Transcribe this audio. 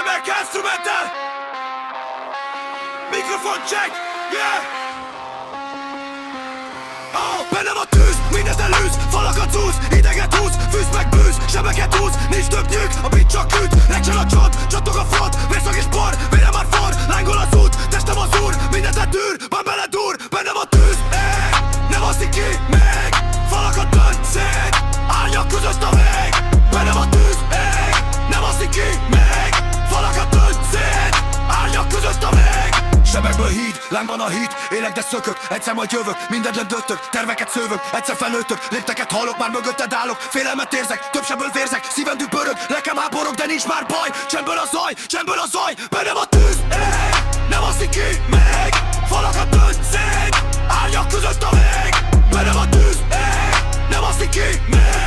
Remek instrumental. Mikrofon check, yeah. Bennem a tűz, mindent elűz, falakat zúz, ideget húz, fűz meg bűz, sebeket húz, nincs több nyűg, a beat csak üt, legcsel a csont, csattog a front, vérszag és por, vére már for, lángol az út, testem az úr, mindent letűr, már beledur, bennem a tűz, nem alszik ki, még, falakat dönt szét, árnyak között a vég, bennem a tűz, nem alszik ki, még, falakat dönt szét, árnyak között a vég. Sebekből híd, lángban a híd, élek de szökök, egyszer majd jövök, mindent döntök, terveket szövök, egyszer felnőttök, lépteket hallok, már mögötted állok, félelmet érzek, több sebből vérzek, szívem dübörög, nekem háborog, de nincs már baj, csendből a zaj, bennem a tűz, nem alszik ki, még, falakat dönt szét, árnyak között a vég, bennem a tűz, nem alszik ki, még.